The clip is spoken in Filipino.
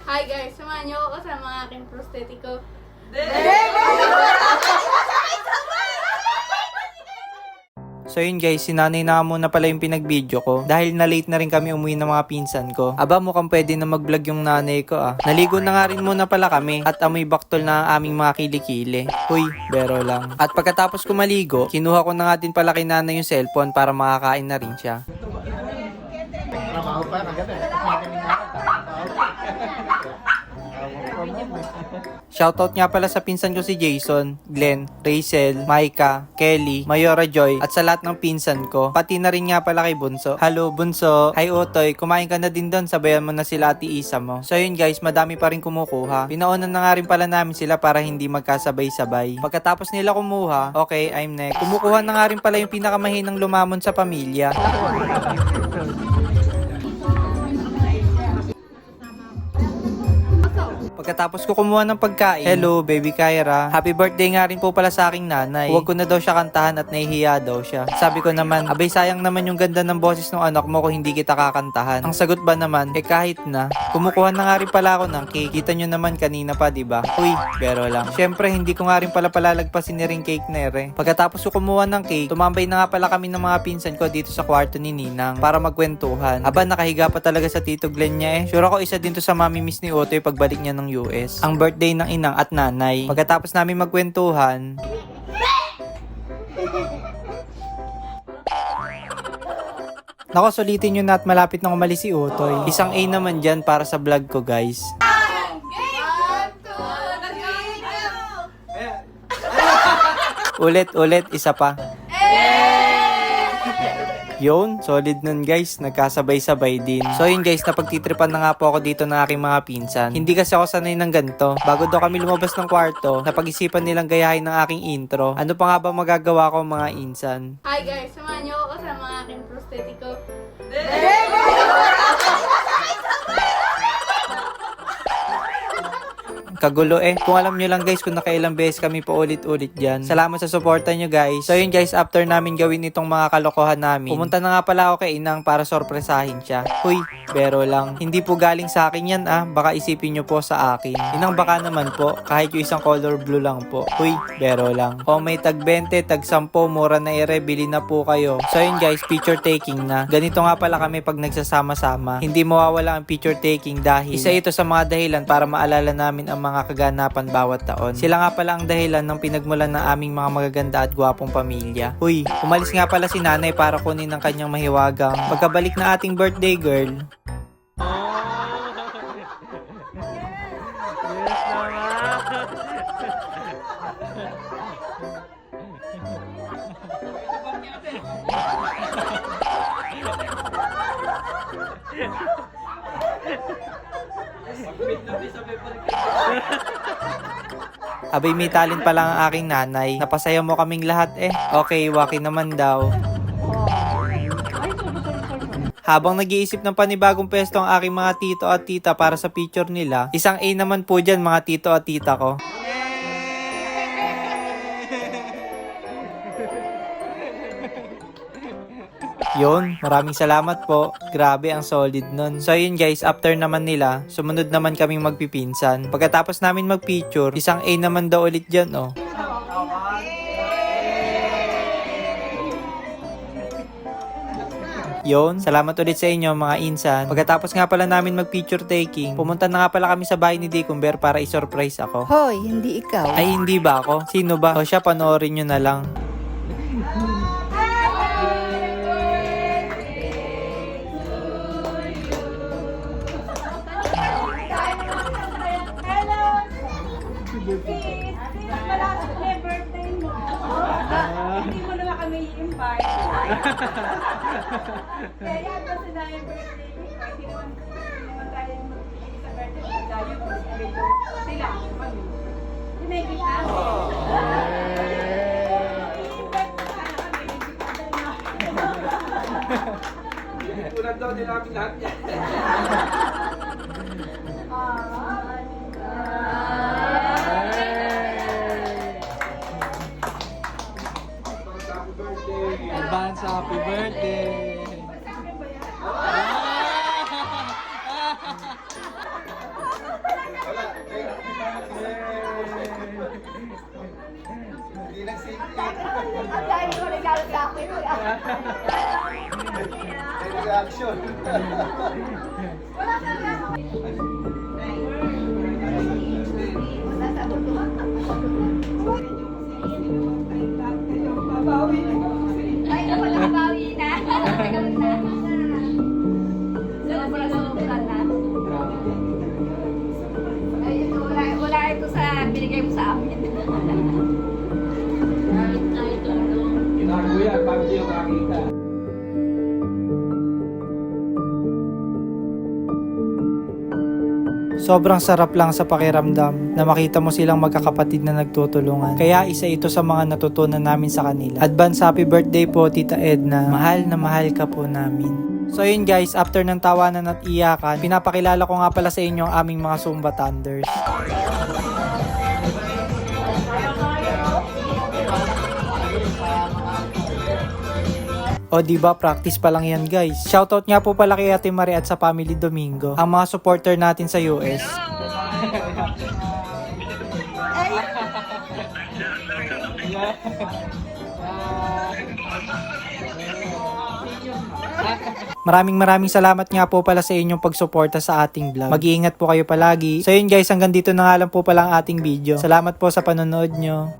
Hi guys, samahan niyo ako sa mga aking prostetiko. So yun guys, sinanay na muna pala yung pinag-video ko dahil na late na rin kami umuwi ng mga pinsan ko. Aba, mukhang pwede na mag-vlog yung nanay ko ah. Naligo na nga rin muna pala kami at amoy baktol na ang aming mga kilikili. Uy, bero lang. At pagkatapos ko maligo, kinuha ko na nga din pala kay nanay yung cellphone para makakain na rin siya. Shoutout nga pala sa pinsan ko si Jason, Glenn, Rachel, Maika, Kelly, Mayora Joy, at sa lahat ng pinsan ko. Pati na rin nga pala kay Bunso. Hello Bunso! Hi Otoy, kumain ka na din doon, sabayan mo na sila Ate Isa mo. So yun guys, madami pa rin kumukuha. Pinaunan na nga rin pala namin sila para hindi magkasabay-sabay. Pagkatapos nila kumuha, okay, I'm next. Kumukuha na nga rin pala yung pinakamahinang lumamon sa pamilya. Pagkatapos ko kumuha ng pagkain, hello baby Kyra, happy birthday nga rin po pala sa aking nanay. Huwag ko na daw siya kantahan at nahihiya daw siya. Sabi ko naman, abay sayang naman yung ganda ng boses ng anak mo kung hindi kita kakantahan. Ang sagot ba naman, kahit na. Kumukuha na nga rin pala ako ng cake. Kita nyo naman kanina pa, diba? Uy, pero lang. Syempre, hindi ko nga rin pala palalagpasin ni ring cake na ere. Pagkatapos ko kumuha ng cake, tumambay na nga pala kami ng mga pinsan ko dito sa kwarto ni Ninang para magkwentuhan. Aba, nakahiga pa talaga sa Tito Glenn niya eh. Sure ako isa din to sa mami-miss ni Otoy pagbalik niya ng US. Ang birthday ng inang at nanay. Pagkatapos namin magkwentuhan, nako, sulitin nyo na at malapit na umalis si Otoy. Isang A naman dyan para sa vlog ko guys. Ulit, isa pa. Yun, solid nun guys, nagkasabay-sabay din. So yun guys, napagtitripan na nga po ako dito ng aking mga pinsan. Hindi kasi ako sanay ng ganito. Bago daw kami lumabas ng kwarto, napag-isipan nilang gayahin ng aking intro. Ano pa nga ba magagawa ko mga insan? Hi guys, samahan niyo ako sa mga aking prostetiko. Kagulo eh. Kung alam nyo lang guys kung nakailang beses kami po ulit-ulit dyan. Salamat sa suporta nyo guys. So yun guys, after namin gawin itong mga kalokohan namin, pumunta na nga pala ako kay Inang para sorpresahin siya. Huy, pero lang. Hindi po galing sa akin yan ah. Baka isipin nyo po sa akin. Inang baka naman po. Kahit yung isang color blue lang po. Huy, pero lang. O may tag 20, tag 10, mura na ere. Bili na po kayo. So yun guys, picture taking na. Ganito nga pala kami pag nagsasama-sama. Hindi mawawala ang picture taking dahil isa ito sa mga dahilan para maalala namin ang mga kaganapan bawat taon. Sila nga pala ang dahilan ng pinagmulan ng aming mga magaganda at gwapong pamilya. Uy, umalis nga pala si nanay para kunin ang kanyang mahiwagang pagkabalik na ating birthday girl. Abay, may talent pa lang ang aking nanay. Napasaya mo kaming lahat eh. Okay, waki naman daw. Habang nag-iisip ng panibagong pwesto ang aking mga tito at tita para sa picture nila, isang A naman po dyan mga tito at tita ko. Yun, maraming salamat po. Grabe, ang solid nun. So yun guys, after naman nila, sumunod naman kaming magpipinsan. Pagkatapos namin magpicture, isang A naman daw ulit dyan oh. Yun, salamat ulit sa inyo mga insan. Pagkatapos nga pala namin mag-picture taking, pumunta na nga pala kami sa bahay ni Dicumber para i-surprise ako. Hoy, hindi ikaw. Ay, hindi ba ako? Sino ba? O siya, panoorin nyo na lang. Malapit na yung birthday mo. Hindi mo naman kami i-invite. Kaya yan kasi na yung birthday mo. Hindi naman tayo mag-ibig sa birthday mo. Tayo po sila. Kami. Tinigit na. I-invite mo sana kami. Tulad daw nila kami lahat yan. Advance happy birthday! Reaction. Babawi na. Ay, dapat nakabawi na. Ganun na. Wala sa ulan na. Ay, ito, wala ito sa binigay mo sa amin. Ginago yan, pag di yung nakita. Sobrang sarap lang sa pakiramdam na makita mo silang magkakapatid na nagtutulungan. Kaya isa ito sa mga natutunan namin sa kanila. Advance happy birthday po, Tita Edna. Mahal na mahal ka po namin. So yun guys, after ng tawanan at iyakan, pinapakilala ko nga pala sa inyo ang aming mga Zumba Thunders. O diba, practice pa lang yan guys. Shoutout nga po pala kay Ate Marie at sa Family Domingo, ang mga supporter natin sa US. Maraming salamat nga po pala sa inyong pagsuporta sa ating vlog. Mag-iingat po kayo palagi. So yun guys, hanggang dito na nga lang po pala ang ating video. Salamat po sa panonood nyo.